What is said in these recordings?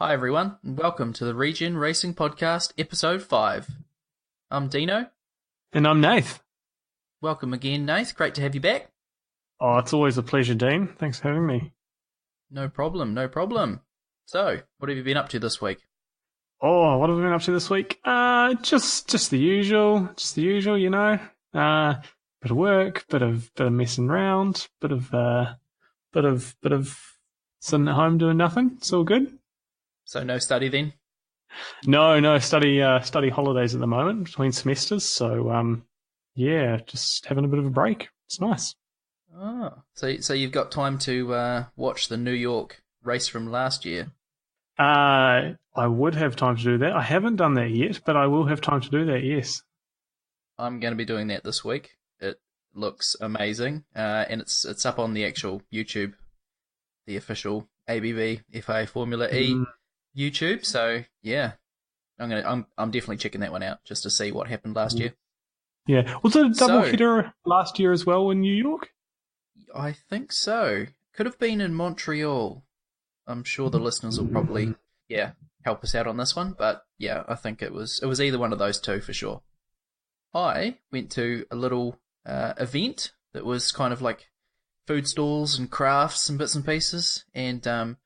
Hi everyone, and welcome to the Regen Racing Podcast, Episode 5. I'm Dino. And I'm Nath. Welcome again, Nath. Great to have you back. Oh, it's always a pleasure, Dean. Thanks for having me. No problem, no problem. So, what have you been up to this week? Oh, what have I been up to this week? Just the usual. Just the usual, you know. Bit of work, bit of messing around, bit of sitting at home doing nothing. It's all good. So no study then? No, study holidays at the moment between semesters. So yeah, just having a bit of a break. It's nice. Oh, so you've got time to watch the New York race from last year? I would have time to do that. I haven't done that yet, but I will have time to do that. Yes. I'm going to be doing that this week. It looks amazing, and it's up on the actual YouTube, the official ABB FA Formula E YouTube. So yeah, I'm definitely checking that one out just to see what happened last year. Yeah, was it a double header last year as well in New York? I think so. Could have been in Montreal. I'm sure the listeners will probably help us out on this one, but yeah, I think it was either one of those two for sure. I went to a little event that was kind of like food stalls and crafts and bits and pieces, and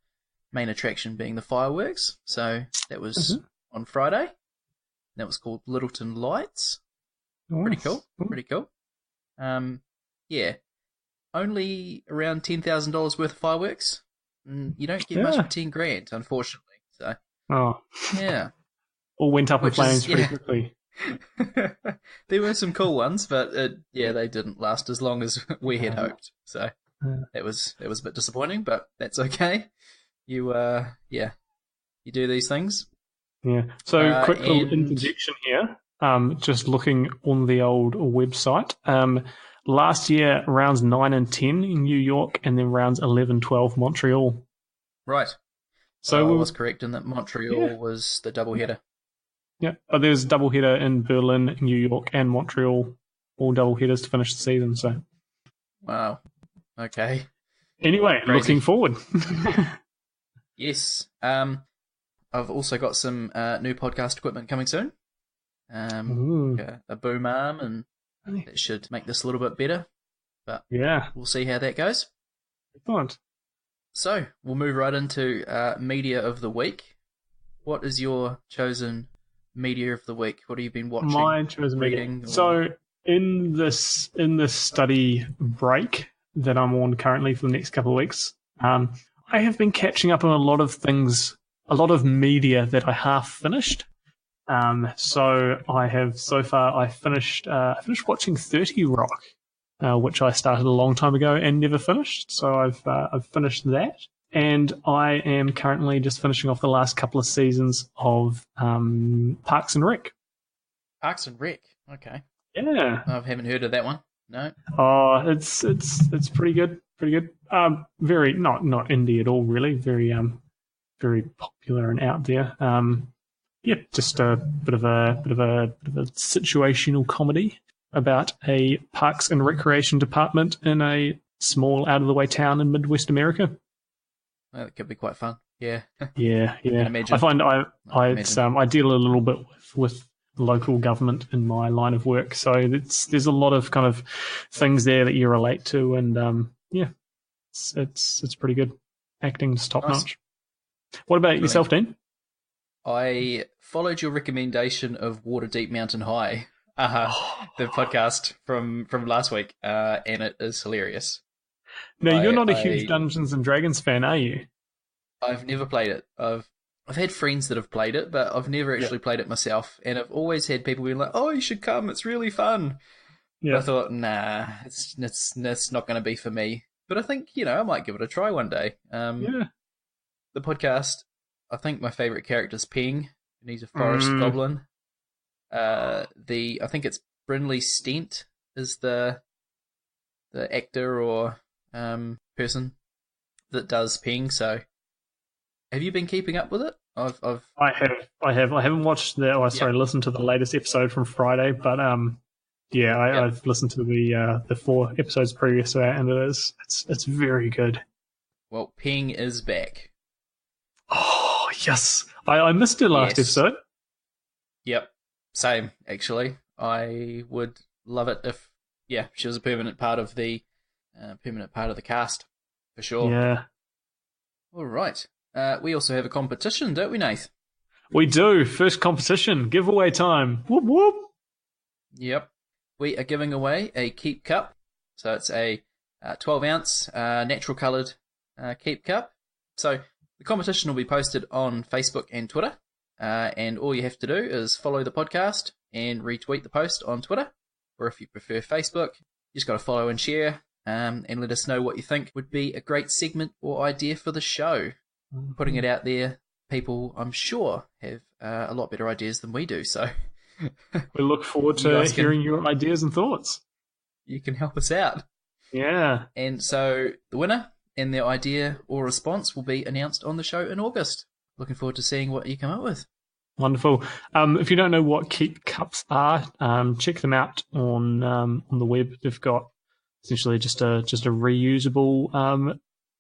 main attraction being the fireworks. So that was on Friday. That was called Littleton Lights. Nice. Pretty cool. Yeah, only around $10,000 worth of fireworks. You don't get much for $10,000, unfortunately. So yeah, all went up in flames pretty quickly. There were some cool ones, but they didn't last as long as we had hoped. So it was a bit disappointing, but that's okay. You do these things. Yeah. So quick little interjection here. Just looking on the old website. Last year, rounds 9 and 10 in New York, and then rounds 11, 12 Montreal. Right. So I was correct in that Montreal was the double header. Yeah, but there's a double header in Berlin, New York, and Montreal, all double headers to finish the season. So. Wow. Okay. Anyway, looking forward. Yes. I've also got some new podcast equipment coming soon. Like a boom arm, and that should make this a little bit better. But we'll see how that goes. Excellent. So we'll move right into media of the week. What is your chosen media of the week? What have you been watching? My chosen reading. So in this study break that I'm on currently for the next couple of weeks, I have been catching up on a lot of things, a lot of media that I half finished. So I have so far I finished watching 30 Rock, which I started a long time ago and never finished. So I've finished that, and I am currently just finishing off the last couple of seasons of Parks and Rec. Parks and Rec, okay. Yeah, I haven't heard of that one. No. Oh, it's pretty good. Pretty good. Very not indie at all, really. Very very popular and out there. Just a bit of a situational comedy about a parks and recreation department in a small out of the way town in Midwest America. Well, that could be quite fun. Yeah. Yeah. I find I deal a little bit with local government in my line of work, so there's a lot of kind of things there that you relate to, and it's pretty good. Acting's top notch. What about yourself, Dean? I followed your recommendation of Waterdeep Mountain High, the podcast from last week, and it is hilarious. No, you're not a huge Dungeons and Dragons fan, are you? I've never played it. I've had friends that have played it, but I've never actually played it myself. And I've always had people being like, "Oh, you should come. It's really fun." Yeah. I thought, nah, it's not going to be for me. But I think I might give it a try one day. The podcast. I think my favourite character is Ping, and he's a forest goblin. I think it's Brinley Stent is the actor or person that does Ping. So, have you been keeping up with it? I have. I haven't watched listened to the latest episode from Friday, but I've listened to the 4 episodes previous to that, and it's very good. Well, Ping is back. Oh Yes. I missed her last episode. Yep. Same, actually. I would love it if, she was a permanent part of the cast, for sure. Yeah. All right. We also have a competition, don't we, Nath? We do. First competition. Giveaway time. Whoop, whoop. Yep. We are giving away a Keep Cup. So it's a 12-ounce natural coloured Keep Cup. So the competition will be posted on Facebook and Twitter. And all you have to do is follow the podcast and retweet the post on Twitter. Or if you prefer Facebook, you just got to follow and share and let us know what you think would be a great segment or idea for the show. Mm-hmm. Putting it out there, people, I'm sure, have a lot better ideas than we do. So we look forward to hearing your ideas and thoughts. You can help us out. Yeah. And so the winner and their idea or response will be announced on the show in August. Looking forward to seeing what you come up with. Wonderful. If you don't know what Keep Cups are, check them out on the web. They've got essentially just a reusable,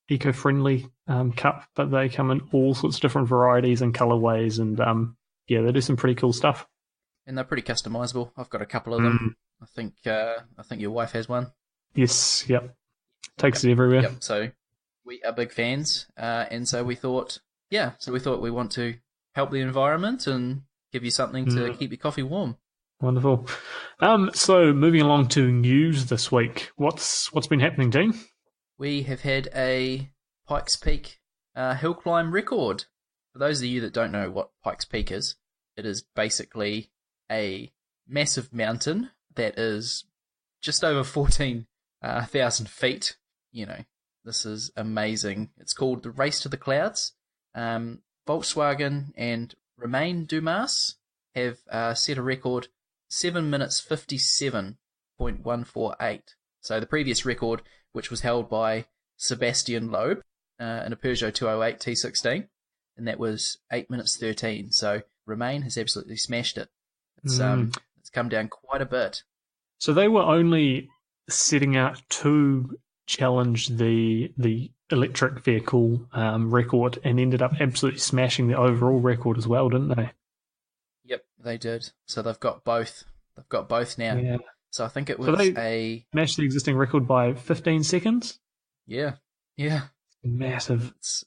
eco-friendly cup, but they come in all sorts of different varieties and colorways, and they do some pretty cool stuff. And they're pretty customizable. I've got a couple of them. I think your wife has one. Yes. Yep. Takes it everywhere. Yep. So we are big fans, and so we thought we want to help the environment and give you something to keep your coffee warm. Wonderful. So moving along to news this week, what's been happening, Dean? We have had a Pikes Peak hill climb record. For those of you that don't know what Pikes Peak is, it is basically a massive mountain that is just over 14,000 feet. You know, this is amazing. It's called the Race to the Clouds. Volkswagen and Remain Dumas have set a record 7 minutes 57.148. So the previous record, which was held by Sebastian Loeb in a Peugeot 208 T16, and that was 8 minutes 13. So Remain has absolutely smashed it. It's come down quite a bit. So they were only setting out to challenge the electric vehicle record and ended up absolutely smashing the overall record as well, didn't they? Yep, they did. So they've got both. They've got both now. Yeah. So I think it was smashed the existing record by 15 seconds. Yeah. Massive. It's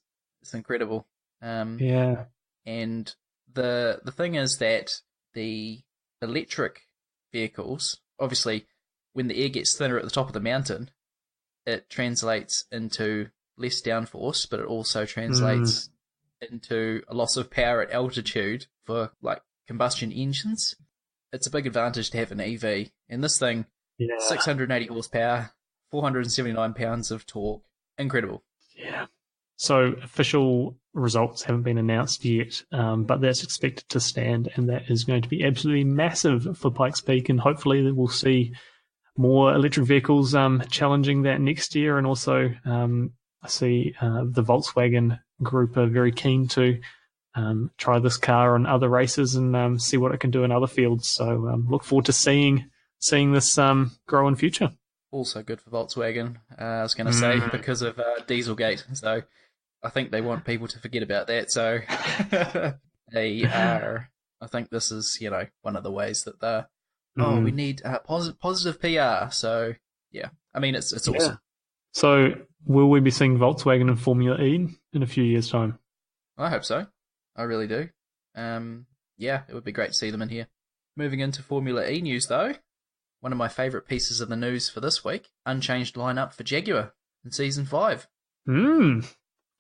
incredible. Yeah. And the thing is that the electric vehicles, obviously, when the air gets thinner at the top of the mountain, it translates into less downforce, but it also translates into a loss of power at altitude for like combustion engines. It's a big advantage to have an EV. And this thing, 680 horsepower, 479 pounds of torque. Incredible. Yeah. So official results haven't been announced yet, but that's expected to stand, and that is going to be absolutely massive for Pikes Peak, and hopefully we'll see more electric vehicles challenging that next year. And also I see the Volkswagen group are very keen to try this car on other races and see what it can do in other fields. So look forward to seeing this grow in future. Also good for Volkswagen, I was going to say, because of Dieselgate. So I think they want people to forget about that. So they are. I think this is, one of the ways that they're. We need positive PR. So yeah, I mean it's awesome. So will we be seeing Volkswagen in Formula E in a few years' time? I hope so. I really do. It would be great to see them in here. Moving into Formula E news though, one of my favourite pieces of the news for this week: unchanged lineup for Jaguar in Season 5.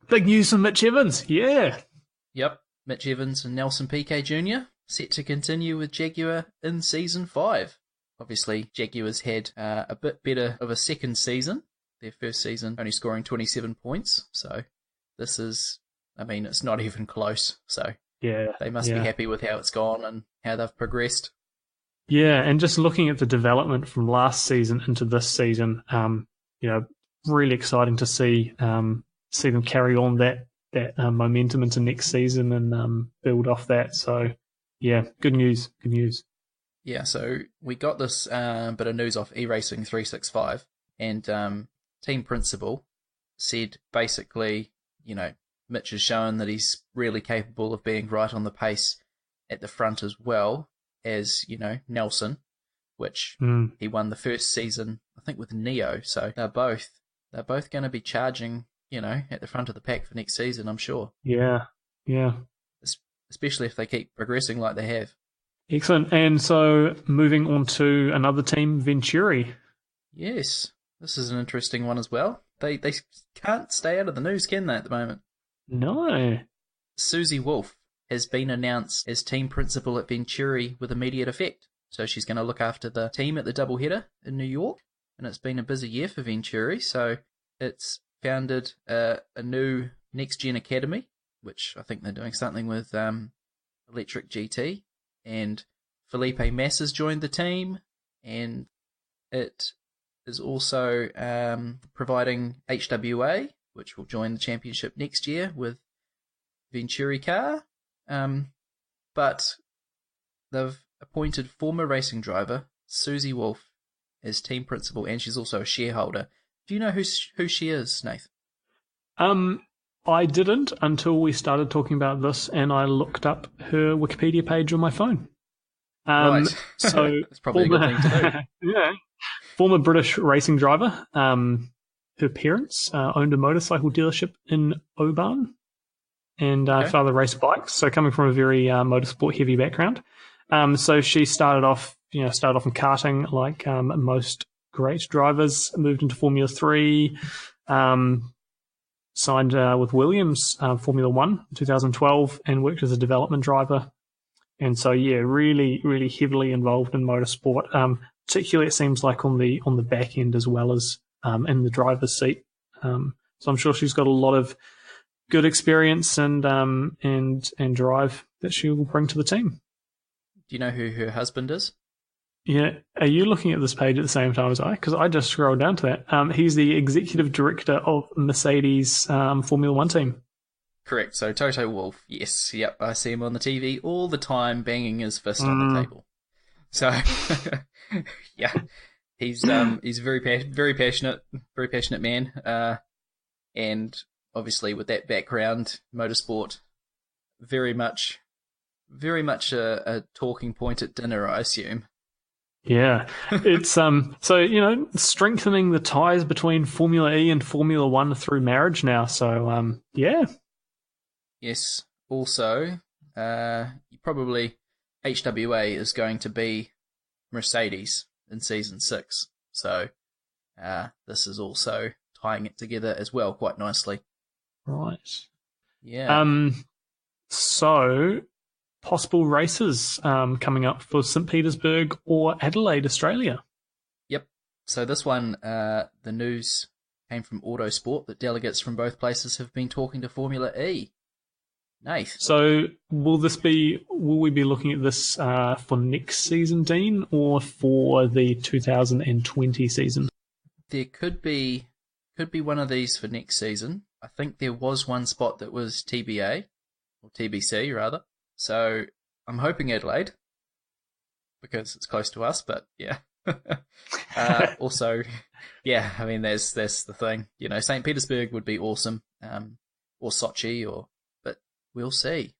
Big news from Mitch Evans. Yeah. Yep, Mitch Evans and Nelson Piquet Jr. set to continue with Jaguar in Season 5. Obviously, Jaguar's had a bit better of a second season. Their first season only scoring 27 points. So this is, it's not even close. So they must be happy with how it's gone and how they've progressed. Yeah, and just looking at the development from last season into this season, really exciting to see them carry on that momentum into next season and build off that. So, yeah, good news. Yeah, so we got this bit of news off eRacing 365, and Team Principal said basically, Mitch has shown that he's really capable of being right on the pace at the front as well as, Nelson, which he won the first season, I think, with Neo. So they're both going to be charging, at the front of the pack for next season, I'm sure. Yeah. Especially if they keep progressing like they have. Excellent. And so moving on to another team, Venturi. Yes, this is an interesting one as well. They can't stay out of the news, can they, at the moment? No. Susie Wolf has been announced as team principal at Venturi with immediate effect. So she's going to look after the team at the doubleheader in New York. And it's been a busy year for Venturi. So it's founded a new next-gen academy, which I think they're doing something with Electric GT. And Felipe Massa has joined the team. And it is also providing HWA, which will join the championship next year with Venturi car. But they've appointed former racing driver Susie Wolf as team principal, and she's also a shareholder. Do you know who she is, Nath? I didn't until we started talking about this, and I looked up her Wikipedia page on my phone. Right. So that's probably a good thing to do. Yeah. Former British racing driver. Her parents owned a motorcycle dealership in Oban, and father raced bikes. So coming from a very motorsport heavy background. So she started off in karting like most great drivers, moved into Formula 3, signed with Williams Formula 1 in 2012, and worked as a development driver. And so, really, really heavily involved in motorsport, particularly it seems like on the back end as well as in the driver's seat. So I'm sure she's got a lot of good experience and drive that she will bring to the team. Do you know who her husband is? Yeah. Are you looking at this page at the same time as I? Because I just scrolled down to that. He's the executive director of Mercedes Formula 1 team. Correct. So Toto Wolff, yes. Yep, I see him on the TV all the time banging his fist on the table. So, yeah. He's very passionate man. And obviously with that background, motorsport, very much a talking point at dinner, I assume. Yeah, it's so strengthening the ties between Formula E and Formula 1 through marriage now. So yeah. Yes. Also, probably HWA is going to be Mercedes in season 6. So this is also tying it together as well quite nicely. Right. Yeah. So possible races coming up for St. Petersburg or Adelaide, Australia. Yep. So this one, the news came from Autosport that delegates from both places have been talking to Formula E. Nath. So will we be looking at this for next season, Dean, or for the 2020 season? There could be one of these for next season. I think there was one spot that was TBA, or TBC rather. So I'm hoping Adelaide, because it's close to us, but yeah. Also, yeah, I mean, there's the thing. St. Petersburg would be awesome, or Sochi, but we'll see.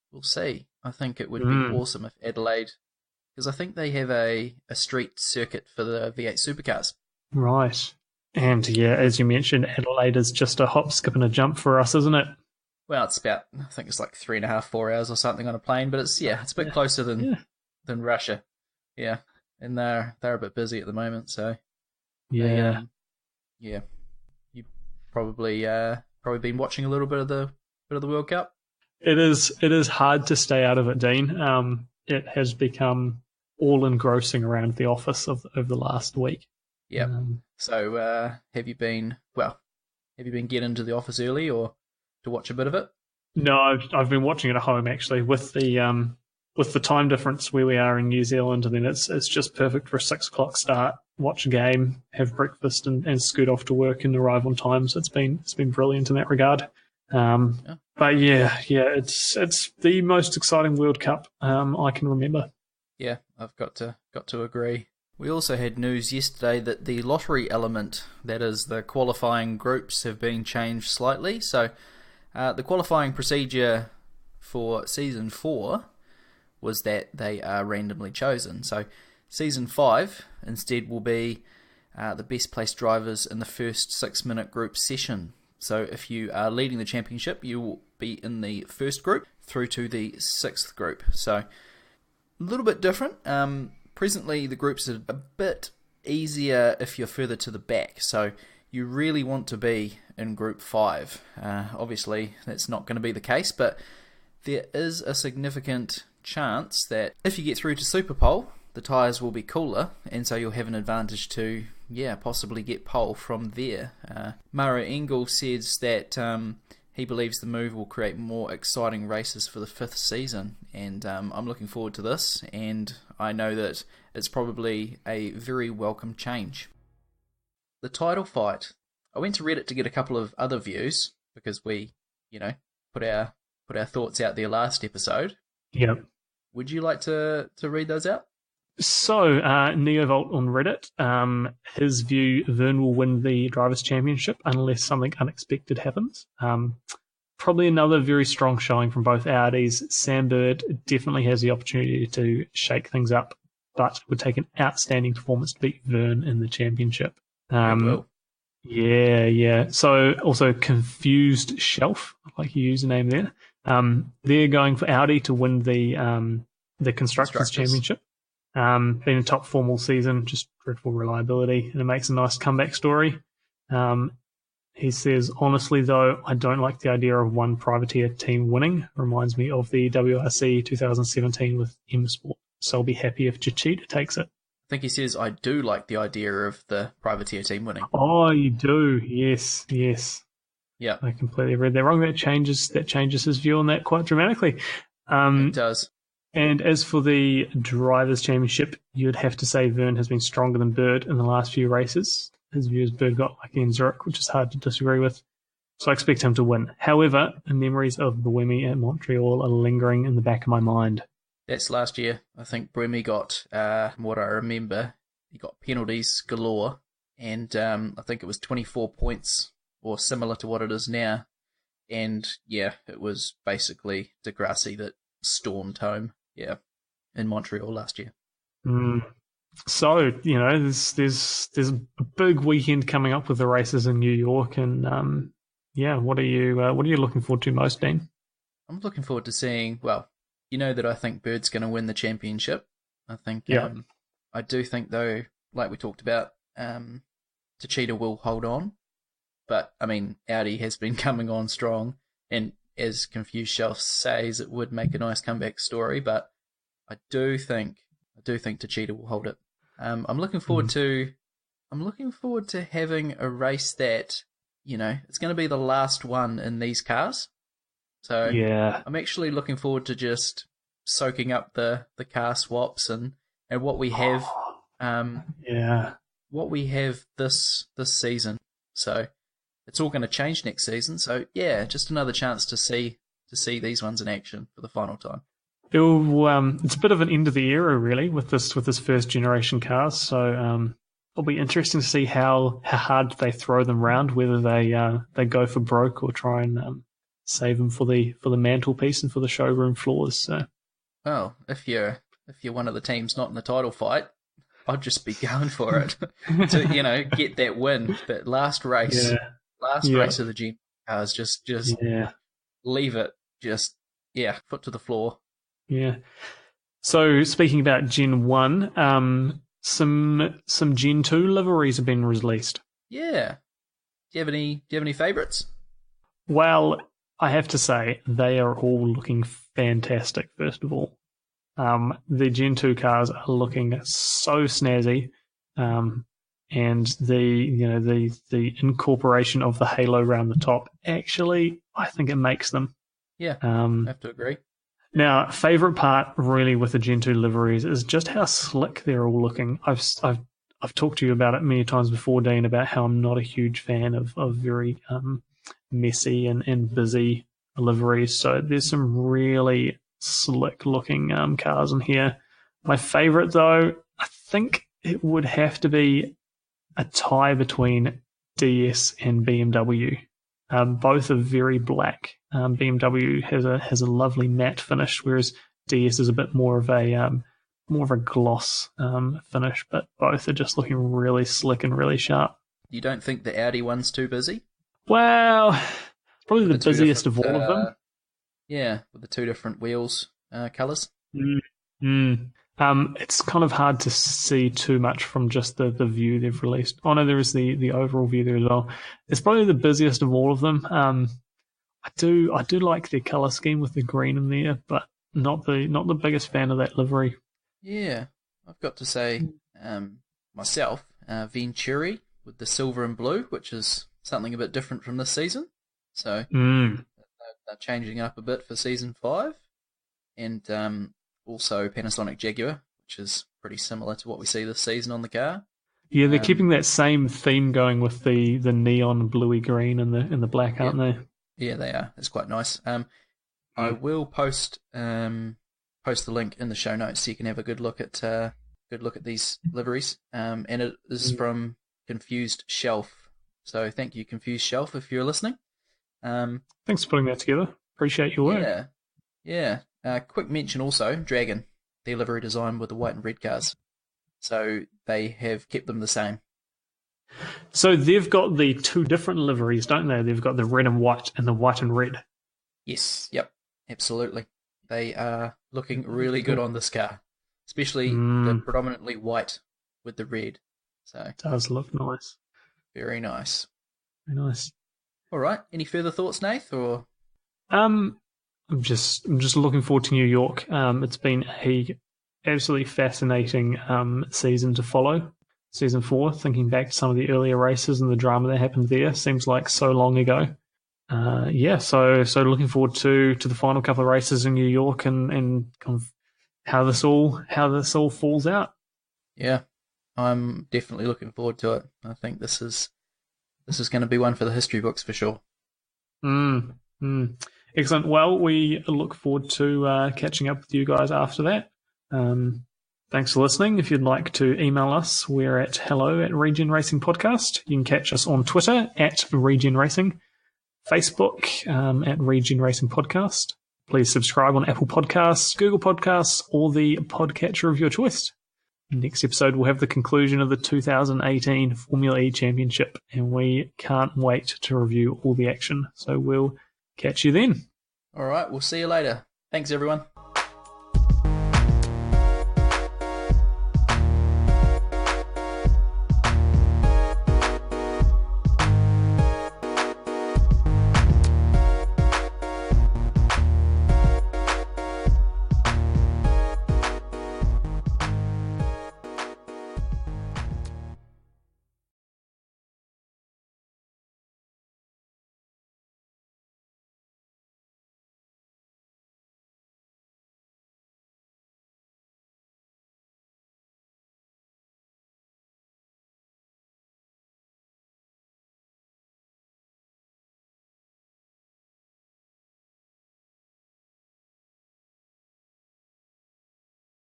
I think it would be awesome if Adelaide, because I think they have a street circuit for the V8 supercars. Right. And yeah, as you mentioned, Adelaide is just a hop, skip and a jump for us, isn't it? Well, it's about, I think it's like 3.5, 4 hours or something on a plane, but it's a bit closer than Russia. Yeah. And they're a bit busy at the moment, so yeah. You probably been watching a little bit of the World Cup. It is hard to stay out of it, Dean. It has become all engrossing around the office over the last week. Yeah. So have you been getting into the office early or to watch a bit of it? No, I've been watching it at home actually with the time difference where we are in New Zealand, and then it's just perfect for a 6 o'clock start. Watch a game, have breakfast, and scoot off to work and arrive on time. So it's been brilliant in that regard. But yeah, it's the most exciting World Cup I can remember. Yeah, I've got to agree. We also had news yesterday that the lottery element, that is the qualifying groups, have been changed slightly. So The qualifying procedure for Season 4 was that they are randomly chosen. So Season 5 instead will be the best placed drivers in the first 6-minute group session. So if you are leading the championship, you will be in the first group through to the 6th group. So a little bit different. Presently, the groups are a bit easier if you're further to the back. So you really want to be in Group 5. Obviously, that's not going to be the case, but there is a significant chance that if you get through to Super Pole, the tyres will be cooler, and so you'll have an advantage to, possibly get pole from there. Mara Engel says that he believes the move will create more exciting races for the 5th season, and I'm looking forward to this, and I know that it's probably a very welcome change. The title fight. I went to Reddit to get a couple of other views, because we, put our thoughts out there last episode. Yep. Would you like to read those out? So, Neovolt on Reddit, his view, Vern will win the Drivers' Championship unless something unexpected happens. Probably another very strong showing from both Audis. Sam Bird definitely has the opportunity to shake things up, but it would take an outstanding performance to beat Vern in the championship. Will. Yeah. So, also Confused Shelf, like you use the name there. They're going for Audi to win the Constructors' Championship. Been in top form all season, just dreadful reliability, and it makes a nice comeback story. He says, honestly though, I don't like the idea of one privateer team winning. Reminds me of the WRC 2017 with M Sport, so I'll be happy if Chichita takes it. I think he says, I do like the idea of the privateer team winning. Oh, you do? Yes. Yeah, I completely read that wrong. That changes his view on that quite dramatically. It does. And as for the Drivers' Championship, you'd have to say Vern has been stronger than Bird in the last few races. His view is Bird got lucky in Zurich, which is hard to disagree with. So I expect him to win. However, the memories of Buemi at Montreal are lingering in the back of my mind. That's last year. I think Buemi got, from what I remember, he got penalties galore. And I think it was 24 points, or similar to what it is now. And it was basically Degrassi that stormed home. Yeah, in Montreal last year. So there's a big weekend coming up with the races in New York, and what are you looking forward to most, Dean? I'm looking forward to seeing. Well, that I think Bird's going to win the championship. I think. I do think though, like we talked about, Techeetah will hold on, but I mean Audi has been coming on strong, and as Confused Shelf says, it would make a nice comeback story, but I do think Techeetah will hold it. I'm looking forward to having a race that, it's going to be the last one in these cars. So I'm actually looking forward to just soaking up the car swaps and what we have what we have this season. So it's all going to change next season, so just another chance to see these ones in action for the final time. It's a bit of an end of the era, really, with this first generation cars. So it'll be interesting to see how hard they throw them round, whether they go for broke or try and save them for the mantelpiece and for the showroom floors. So, well, if you're one of the teams not in the title fight, I'd just be going for it to get that win. That last race. Race of the Gen cars, just leave it, foot to the floor. Yeah. So speaking about Gen 1, some Gen 2 liveries have been released. Yeah. Do you have any favourites? Well, I have to say they are all looking fantastic. First of all, the Gen 2 cars are looking so snazzy. And the incorporation of the halo around the top, actually, I think it makes them. Yeah, I have to agree. Now, favourite part really with the Gen 2 liveries is just how slick they're all looking. I've talked to you about it many times before, Dean, about how I'm not a huge fan of very messy and busy liveries. So there's some really slick looking cars in here. My favourite, though, I think it would have to be a tie between DS and BMW. Both are very black. BMW has a lovely matte finish, whereas DS is a bit more of a gloss finish. But both are just looking really slick and really sharp. You don't think the Audi one's too busy? Well, probably the busiest of all of them. Yeah, with the two different wheels colours. It's kind of hard to see too much from just the view they've released. Oh no, there is the overall view there as well. It's probably the busiest of all of them. I do like their colour scheme with the green in there, but not the biggest fan of that livery. Yeah, I've got to say myself, Venturi with the silver and blue, which is something a bit different from this season. So they're changing it up a bit for season 5, and also Panasonic Jaguar, which is pretty similar to what we see this season on the car. Yeah, they're keeping that same theme going with the neon bluey green and the black, aren't they? Yeah, they are. It's quite nice. I will post the link in the show notes so you can have a good look at these liveries. And it is from Confused Shelf. So thank you, Confused Shelf, if you're listening. Thanks for putting that together. Appreciate your work. Yeah. Quick mention also, Dragon, their livery design with the white and red cars. So they have kept them the same. So they've got the two different liveries, don't they? They've got the red and white and the white and red. Yes, yep, absolutely. They are looking really good on this car, especially the predominantly white with the red. So it does look nice. Very nice. Very nice. All right. Any further thoughts, Nath? Or I'm just looking forward to New York. It's been a absolutely fascinating season to follow. Season 4, thinking back to some of the earlier races and the drama that happened there, seems like so long ago. So looking forward to the final couple of races in New York and kind of how this all falls out. Yeah, I'm definitely looking forward to it. I think this is going to be one for the history books for sure. Excellent. Well, we look forward to catching up with you guys after that. Thanks for listening. If you'd like to email us, we're at hello@Regen Racing Podcast. You can catch us on Twitter @Regen Racing, Facebook at Regen Racing Podcast. Please subscribe on Apple Podcasts, Google Podcasts, or the podcatcher of your choice. Next episode, we'll have the conclusion of the 2018 Formula E Championship, and we can't wait to review all the action. So we'll catch you then. All right, we'll see you later. Thanks, everyone.